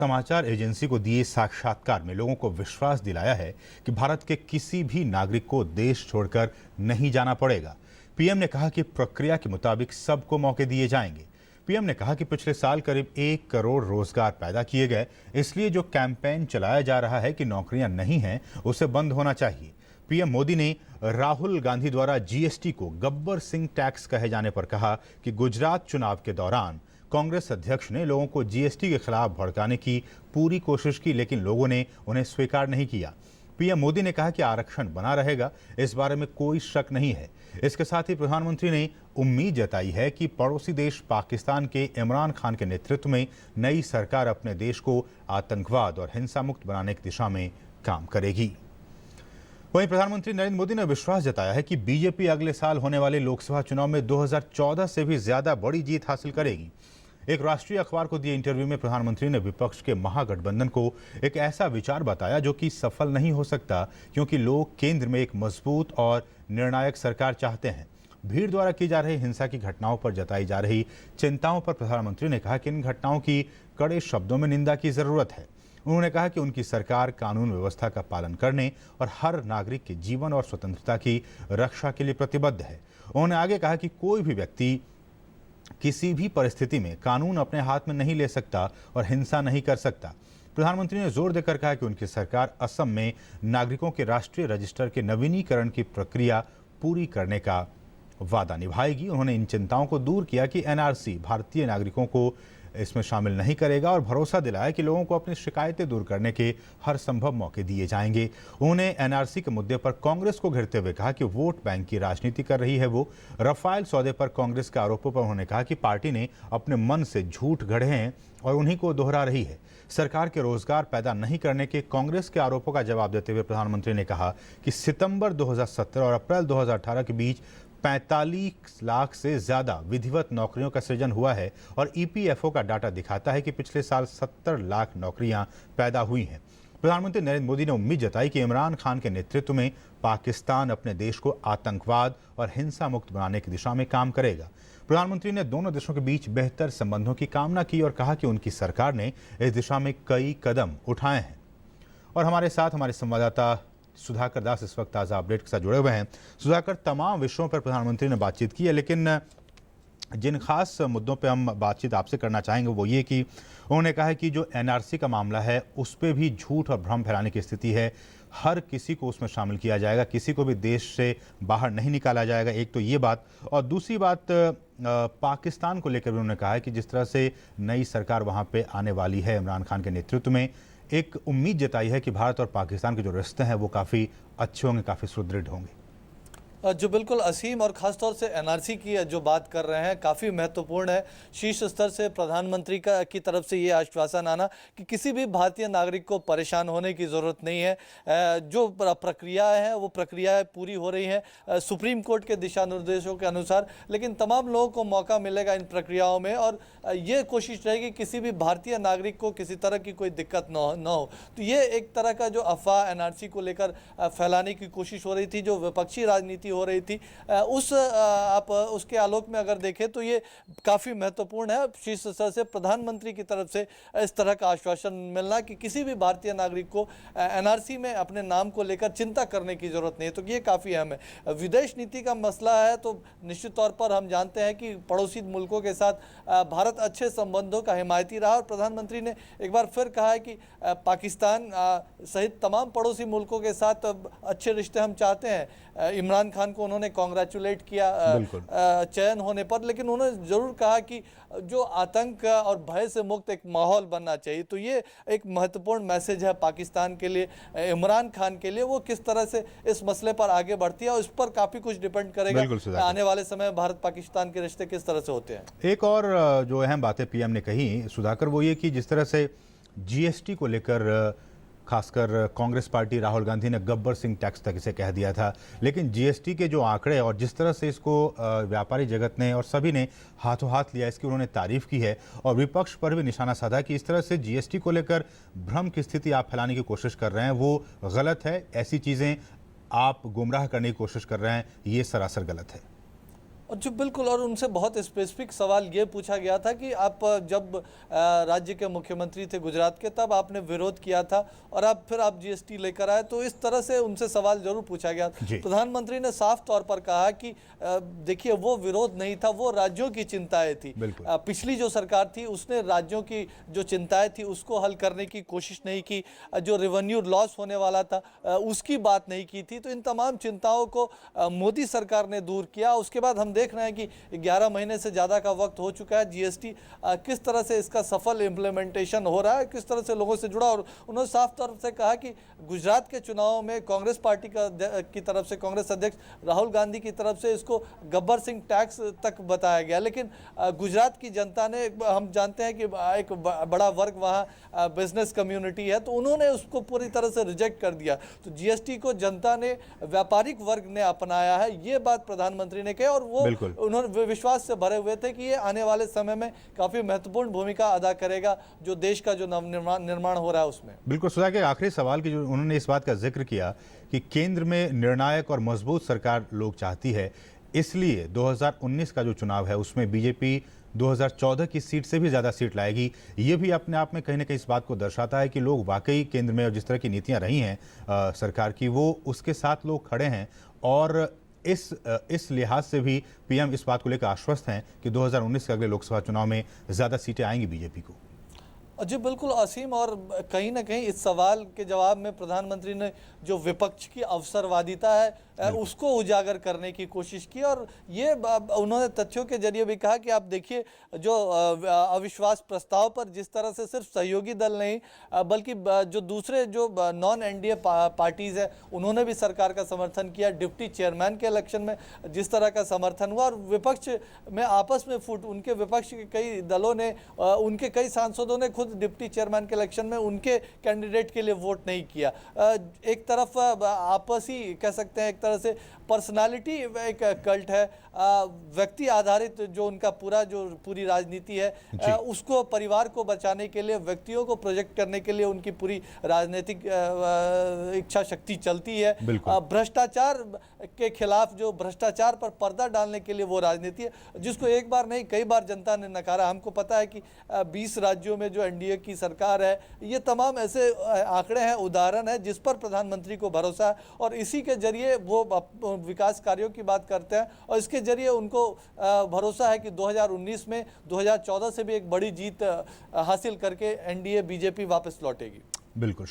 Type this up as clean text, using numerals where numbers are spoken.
समाचार एजेंसी को दिए साक्षात्कार में लोगों को विश्वास दिलाया है कि भारत के किसी भी नागरिक को देश छोड़कर नहीं जाना पड़ेगा। पीएम ने कहा कि प्रक्रिया के मुताबिक सबको मौके दिए जाएंगे। पीएम ने कहा कि पिछले साल करीब 1 करोड़ रोजगार पैदा किए गए, इसलिए जो कैंपेन चलाया जा रहा है कि नौकरियां नहीं हैं, उसे बंद होना चाहिए। पीएम मोदी ने राहुल गांधी द्वारा जीएसटी को गब्बर सिंह टैक्स कहे जाने पर कहा कि गुजरात चुनाव के दौरान कांग्रेस अध्यक्ष ने लोगों को जीएसटी के खिलाफ भड़काने की पूरी कोशिश की, लेकिन लोगों ने उन्हें स्वीकार नहीं किया। पीएम मोदी ने कहा कि आरक्षण बना रहेगा, इस बारे में कोई शक नहीं है। इसके साथ ही प्रधानमंत्री ने उम्मीद जताई है कि पड़ोसी देश पाकिस्तान के इमरान खान के नेतृत्व में नई सरकार अपने देश को आतंकवाद और हिंसा मुक्त बनाने की दिशा में काम करेगी। वहीं प्रधानमंत्री नरेंद्र मोदी ने विश्वास जताया है कि बीजेपी अगले साल होने वाले लोकसभा चुनाव में 2014 से भी ज्यादा बड़ी जीत हासिल करेगी। एक राष्ट्रीय अखबार को दिए इंटरव्यू में प्रधानमंत्री ने विपक्ष के महागठबंधन को एक ऐसा विचार बताया जो कि सफल नहीं हो सकता, क्योंकि लोग केंद्र में एक मजबूत और निर्णायक सरकार चाहते हैं। भीड़ द्वारा की जा रही हिंसा की घटनाओं पर जताई जा रही चिंताओं पर प्रधानमंत्री ने कहा कि इन घटनाओं की कड़े शब्दों में निंदा की जरूरत है। उन्होंने कहा कि उनकी सरकार कानून व्यवस्था का पालन करने और हर नागरिक के जीवन और स्वतंत्रता की रक्षा के लिए प्रतिबद्ध है। उन्होंने आगे कहा कि कोई भी व्यक्ति किसी भी परिस्थिति में कानून अपने हाथ में नहीं ले सकता और हिंसा नहीं कर सकता। प्रधानमंत्री ने जोर देकर कहा कि उनकी सरकार असम में नागरिकों के राष्ट्रीय रजिस्टर के नवीनीकरण की प्रक्रिया पूरी करने का वादा निभाएगी। उन्होंने इन चिंताओं को दूर किया कि एनआरसी भारतीय नागरिकों को इसमें शामिल नहीं करेगा और भरोसा दिलाया कि लोगों को अपनी शिकायतें दूर करने के हर संभव मौके दिए जाएंगे। उन्होंने एनआरसी के मुद्दे पर कांग्रेस को घेरते हुए कहा कि वोट बैंक की राजनीति कर रही है वो। रफाल सौदे पर कांग्रेस के आरोपों पर उन्होंने कहा कि पार्टी ने अपने मन से झूठ गढ़े हैं और उन्हीं को दोहरा रही है। सरकार के रोजगार पैदा नहीं करने के कांग्रेस के आरोपों का जवाब देते हुए प्रधानमंत्री ने कहा कि सितंबर 2017 और अप्रैल 2018 के बीच 45 लाख से ज्यादा विधिवत नौकरियों का सृजन हुआ है और ईपीएफओ का डाटा दिखाता है कि पिछले साल 70 लाख नौकरियां पैदा हुई हैं। प्रधानमंत्री नरेंद्र मोदी ने उम्मीद जताई कि इमरान खान के नेतृत्व में पाकिस्तान अपने देश को आतंकवाद और हिंसा मुक्त बनाने की दिशा में काम करेगा। प्रधानमंत्री ने दोनों देशों के बीच बेहतर संबंधों की कामना की और कहा कि उनकी सरकार ने इस दिशा में कई कदम उठाए हैं। और हमारे साथ हमारे संवाददाता सुधाकर दास इस वक्त ताज़ा अपडेट के साथ जुड़े हुए हैं। सुधाकर, तमाम विषयों पर प्रधानमंत्री ने बातचीत की है, लेकिन जिन खास मुद्दों पे हम बातचीत आपसे करना चाहेंगे वो ये कि उन्होंने कहा है कि जो एनआरसी का मामला है उस पर भी झूठ और भ्रम फैलाने की स्थिति है। हर किसी को उसमें शामिल किया जाएगा, किसी को भी देश से बाहर नहीं निकाला जाएगा। एक तो ये बात, और दूसरी बात पाकिस्तान को लेकर भी उन्होंने कहा है कि जिस तरह से नई सरकार वहाँ पे आने वाली है इमरान खान के नेतृत्व में, एक उम्मीद जताई है कि भारत और पाकिस्तान के जो रिश्ते हैं वो काफ़ी अच्छे होंगे, काफ़ी सुदृढ़ होंगे। जो बिल्कुल असीम और ख़ासतौर से एनआरसी की जो बात कर रहे हैं काफ़ी महत्वपूर्ण है। शीर्ष स्तर से प्रधानमंत्री की तरफ से ये आश्वासन आना कि किसी भी भारतीय नागरिक को परेशान होने की ज़रूरत नहीं है। जो प्रक्रिया है वो प्रक्रिया पूरी हो रही है सुप्रीम कोर्ट के दिशा निर्देशों के अनुसार, लेकिन तमाम लोगों को मौका मिलेगा इन प्रक्रियाओं में और ये कोशिश रहेगी किसी भी भारतीय नागरिक को किसी तरह की कोई दिक्कत न हो। तो ये एक तरह का जो अफवाह एनआरसी को लेकर फैलाने की कोशिश हो रही थी, जो विपक्षी राजनीति हो रही थी, आप उसके आलोक में अगर देखें तो ये काफ़ी महत्वपूर्ण है। शीर्ष स्तर से प्रधानमंत्री की तरफ से इस तरह का आश्वासन मिलना कि किसी भी भारतीय नागरिक को एनआरसी में अपने नाम को लेकर चिंता करने की जरूरत नहीं है, तो ये काफ़ी अहम है। विदेश नीति का मसला है तो निश्चित तौर पर हम जानते हैं कि पड़ोसी मुल्कों के साथ भारत अच्छे संबंधों का हिमायती रहा और प्रधानमंत्री ने एक बार फिर कहा है कि पाकिस्तान सहित तमाम पड़ोसी मुल्कों के साथ अच्छे रिश्ते हम चाहते हैं। इमरान खान को उन्होंने कॉन्ग्रेचुलेट किया चयन होने पर, लेकिन उन्होंने जरूर कहा कि जो आतंक और भय से मुक्त एक माहौल बनना चाहिए। तो ये एक महत्वपूर्ण मैसेज है पाकिस्तान के लिए, इमरान खान के लिए। वो किस तरह से इस मसले पर आगे बढ़ती है और इस पर काफ़ी कुछ डिपेंड करेगा आने वाले समय में भारत पाकिस्तान के रिश्ते किस तरह से होते हैं। एक और जो अहम बातें पीएम ने कही सुधाकर, वो ये कि जिस तरह से जीएसटी को लेकर खासकर कांग्रेस पार्टी राहुल गांधी ने गब्बर सिंह टैक्स तक इसे कह दिया था, लेकिन जीएसटी के जो आंकड़े और जिस तरह से इसको व्यापारी जगत ने और सभी ने हाथों हाथ लिया, इसकी उन्होंने तारीफ की है और विपक्ष पर भी निशाना साधा कि इस तरह से जीएसटी को लेकर भ्रम की स्थिति आप फैलाने की कोशिश कर रहे हैं, वो गलत है। ऐसी चीज़ें आप गुमराह करने की कोशिश कर रहे हैं, ये सरासर गलत है। और जो बिल्कुल, और उनसे बहुत स्पेसिफिक सवाल ये पूछा गया था कि आप जब राज्य के मुख्यमंत्री थे गुजरात के, तब आपने विरोध किया था और अब फिर आप जीएसटी लेकर आए, तो इस तरह से उनसे सवाल जरूर पूछा गया। जी। प्रधानमंत्री ने साफ तौर पर कहा कि देखिए, वो विरोध नहीं था, वो राज्यों की चिंताएं थी। बिल्कुल। पिछली जो सरकार थी उसने राज्यों की जो चिंताएं थी उसको हल करने की कोशिश नहीं की, जो रेवेन्यू लॉस होने वाला था उसकी बात नहीं की थी। तो इन तमाम चिंताओं को मोदी सरकार ने दूर किया। उसके बाद हम देख रहे हैं कि 11 महीने से ज़्यादा का वक्त हो चुका है। जीएसटी किस तरह से इसका सफल इम्प्लीमेंटेशन हो रहा है, किस तरह से लोगों से जुड़ा। और उन्होंने साफ तौर से कहा कि गुजरात के चुनाव में कांग्रेस पार्टी की तरफ से, कांग्रेस अध्यक्ष राहुल गांधी की तरफ से इसको गब्बर सिंह टैक्स तक बताया गया, लेकिन गुजरात की जनता ने, हम जानते हैं कि एक बड़ा वर्ग वहाँ बिजनेस कम्युनिटी है, तो उन्होंने उसको पूरी तरह से रिजेक्ट कर दिया। तो जीएसटी को जनता ने, व्यापारिक वर्ग ने अपनाया है, ये बात प्रधानमंत्री ने कही। और वो उन्होंने विश्वास से भरे हुए थे कि ये आने वाले समय में काफी महत्वपूर्ण भूमिका अदा करेगा, जो देश का जो निर्माण हो रहा है उसमें। बिल्कुल। सुधा के आखिरी सवाल की जो उन्होंने इस बात का जिक्र किया कि केंद्र में निर्णायक और मजबूत सरकार लोग चाहती है, इसलिए 2019 का जो चुनाव है उसमें बीजेपी 2014 की सीट से भी ज्यादा सीट लाएगी। ये भी अपने आप में कहीं ना कहीं इस बात को दर्शाता है कि लोग वाकई केंद्र में, और जिस तरह की नीतियां रही हैं सरकार की, वो उसके साथ लोग खड़े हैं। और इस लिहाज से भी पीएम इस बात को लेकर आश्वस्त हैं कि 2019 के अगले लोकसभा चुनाव में ज्यादा सीटें आएंगी बीजेपी को। जी बिल्कुल असीम, और कहीं ना कहीं इस सवाल के जवाब में प्रधानमंत्री ने जो विपक्ष की अवसरवादिता है उसको उजागर करने की कोशिश की। और ये उन्होंने तथ्यों के जरिए भी कहा कि आप देखिए, जो अविश्वास प्रस्ताव पर जिस तरह से सिर्फ सहयोगी दल नहीं बल्कि जो दूसरे जो नॉन एनडीए पार्टीज है उन्होंने भी सरकार का समर्थन किया। डिप्टी चेयरमैन के इलेक्शन में जिस तरह का समर्थन हुआ, और विपक्ष में आपस में फूट, उनके विपक्ष के कई दलों ने, उनके कई सांसदों ने खुद डिप्टी चेयरमैन के इलेक्शन में उनके कैंडिडेट के लिए वोट नहीं किया। एक तरफ आपसी कह सकते हैं, एक तरह से पर्सनालिटी एक कल्ट है, व्यक्ति आधारित जो उनका पूरी राजनीति है, उसको, परिवार को बचाने के लिए, व्यक्तियों को प्रोजेक्ट करने के लिए उनकी पूरी राजनीतिक इच्छा शक्ति चलती है। भ्रष्टाचार के खिलाफ, जो भ्रष्टाचार पर पर्दा डालने के लिए वो राजनीति है, जिसको एक बार नहीं कई बार जनता ने नकारा। हमको पता है कि 20 राज्यों में जो एनडीए की सरकार है, ये तमाम ऐसे आंकड़े हैं, उदाहरण है जिस पर प्रधानमंत्री को भरोसा है, और इसी के जरिए वो विकास कार्यों की बात करते हैं, और इसके जरिए उनको भरोसा है कि 2019 में 2014 से भी एक बड़ी जीत हासिल करके एनडीए बीजेपी वापस लौटेगी। बिल्कुल।